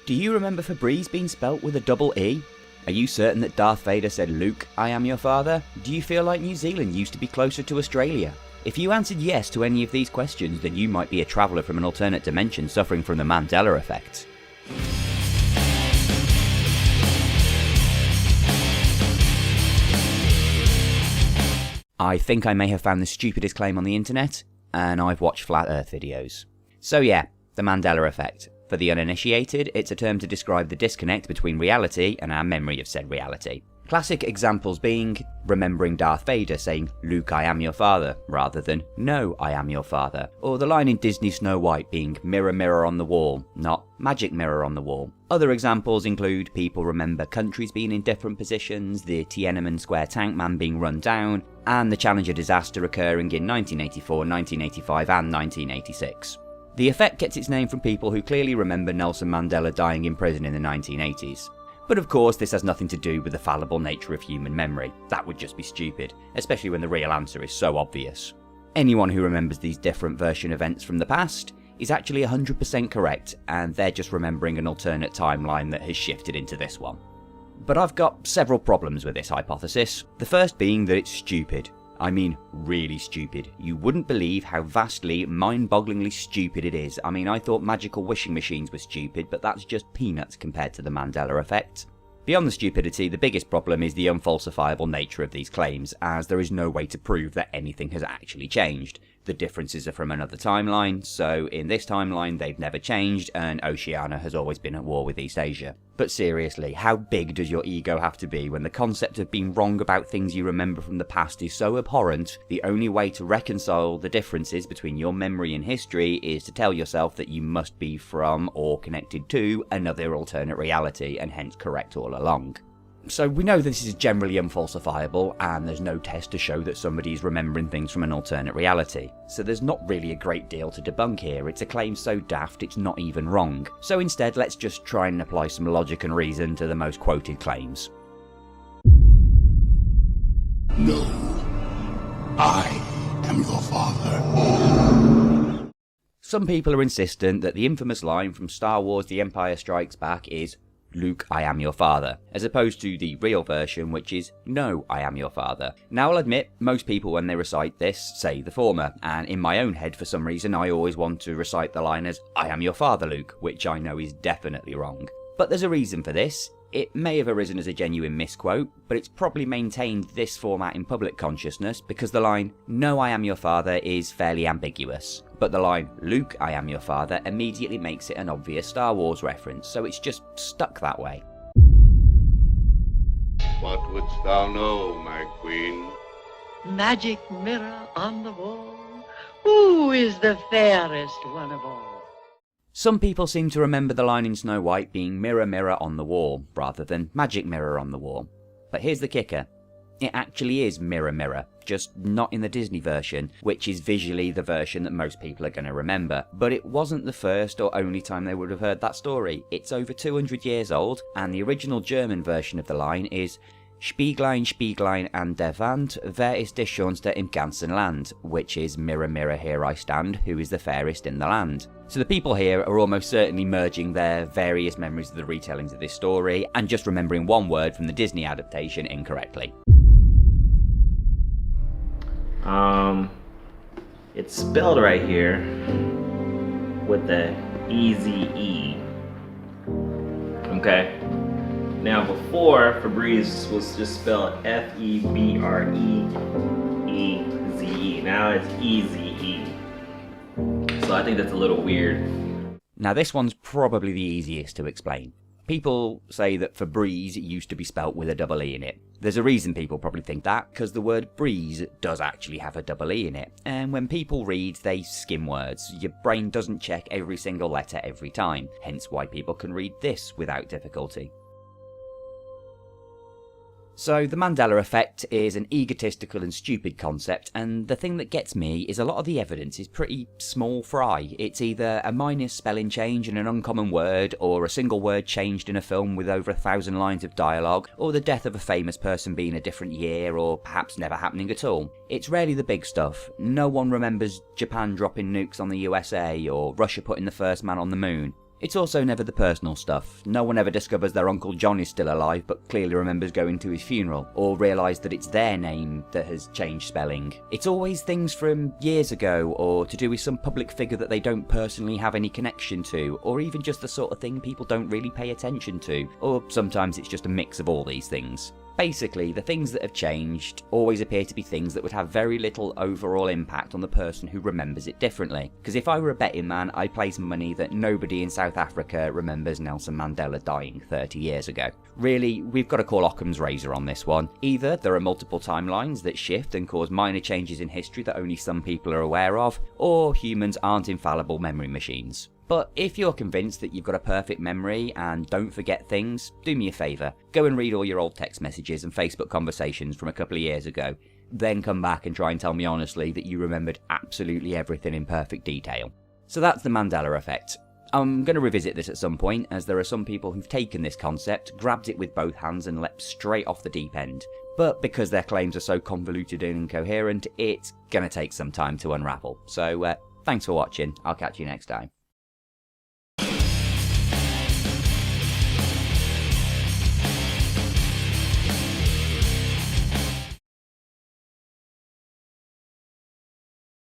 Do you remember Febreze being spelt with a double E? Are you certain that Darth Vader said, "Luke, I am your father"? Do you feel like New Zealand used to be closer to Australia? If you answered yes to any of these questions, then you might be a traveller from an alternate dimension suffering from the Mandela Effect. I think I may have found the stupidest claim on the internet, and I've watched Flat Earth videos. So yeah, the Mandela Effect. For the uninitiated, it's a term to describe the disconnect between reality and our memory of said reality. Classic examples being remembering Darth Vader saying, "Luke, I am your father," rather than, "No, I am your father," or the line in Disney Snow White being, "Mirror, mirror on the wall," not "Magic mirror on the wall." Other examples include people remember countries being in different positions, the Tiananmen Square tank man being run down, and the Challenger disaster occurring in 1984, 1985 and 1986. The effect gets its name from people who clearly remember Nelson Mandela dying in prison in the 1980s. But of course this has nothing to do with the fallible nature of human memory. That would just be stupid, especially when the real answer is so obvious. Anyone who remembers these different version events from the past is actually 100% correct, and they're just remembering an alternate timeline that has shifted into this one. But I've got several problems with this hypothesis, the first being that it's stupid. I mean, really stupid. You wouldn't believe how vastly, mind-bogglingly stupid it is. I mean, I thought magical wishing machines were stupid, but that's just peanuts compared to the Mandela Effect. Beyond the stupidity, the biggest problem is the unfalsifiable nature of these claims, as there is no way to prove that anything has actually changed. The differences are from another timeline, so in this timeline they've never changed, and Oceania has always been at war with East Asia. But seriously, how big does your ego have to be when the concept of being wrong about things you remember from the past is so abhorrent, the only way to reconcile the differences between your memory and history is to tell yourself that you must be from, or connected to, another alternate reality, and hence correct all along. So we know this is generally unfalsifiable, and there's no test to show that somebody is remembering things from an alternate reality. So there's not really a great deal to debunk here, it's a claim so daft it's not even wrong. So instead let's just try and apply some logic and reason to the most quoted claims. No, I am your father. Some people are insistent that the infamous line from Star Wars The Empire Strikes Back is, "Luke, I am your father," as opposed to the real version, which is, "No, I am your father." Now I'll admit, most people when they recite this say the former, and in my own head for some reason I always want to recite the line as, "I am your father, Luke," which I know is definitely wrong. But there's a reason for this. It may have arisen as a genuine misquote, but it's probably maintained this format in public consciousness because the line, "No, I am your father," is fairly ambiguous. But the line, "Luke, I am your father," immediately makes it an obvious Star Wars reference, so it's just stuck that way. What wouldst thou know, my queen? Magic mirror on the wall, who is the fairest one of all? Some people seem to remember the line in Snow White being "Mirror, mirror on the wall," rather than "Magic mirror on the wall." But here's the kicker. It actually is "Mirror, mirror," just not in the Disney version, which is visually the version that most people are going to remember. But it wasn't the first or only time they would have heard that story. It's over 200 years old, and the original German version of the line is "Spieglein, Spieglein an der Wand, wer ist der schönste im ganzen Land?" which is "Mirror, mirror, here I stand, who is the fairest in the land?" So the people here are almost certainly merging their various memories of the retellings of this story, and just remembering one word from the Disney adaptation incorrectly. It's spelled right here with the easy E. Okay. Now before, Febreze was just spelled F-E-B-R-E-E-Z-E. Now it's E-Z-E. So I think that's a little weird. Now this one's probably the easiest to explain. People say that Febreze used to be spelt with a double E in it. There's a reason people probably think that, because the word breeze does actually have a double E in it, and when people read, they skim words. Your brain doesn't check every single letter every time, hence why people can read this without difficulty. So the Mandela Effect is an egotistical and stupid concept, and the thing that gets me is a lot of the evidence is pretty small fry. It's either a minor spelling change in an uncommon word, or a single word changed in a film with over 1,000 lines of dialogue, or the death of a famous person being a different year, or perhaps never happening at all. It's rarely the big stuff. No one remembers Japan dropping nukes on the USA, or Russia putting the first man on the moon. It's also never the personal stuff. No one ever discovers their Uncle John is still alive but clearly remembers going to his funeral, or realise that it's their name that has changed spelling. It's always things from years ago, or to do with some public figure that they don't personally have any connection to, or even just the sort of thing people don't really pay attention to, or sometimes it's just a mix of all these things. Basically, the things that have changed always appear to be things that would have very little overall impact on the person who remembers it differently. Because if I were a betting man, I'd place money that nobody in South Africa remembers Nelson Mandela dying 30 years ago. Really, we've got to call Occam's razor on this one. Either there are multiple timelines that shift and cause minor changes in history that only some people are aware of, or humans aren't infallible memory machines. But if you're convinced that you've got a perfect memory and don't forget things, do me a favour. Go and read all your old text messages and Facebook conversations from a couple of years ago. Then come back and try and tell me honestly that you remembered absolutely everything in perfect detail. So that's the Mandela Effect. I'm going to revisit this at some point, as there are some people who've taken this concept, grabbed it with both hands and leapt straight off the deep end. But because their claims are so convoluted and incoherent, it's going to take some time to unravel. So thanks for watching, I'll catch you next time.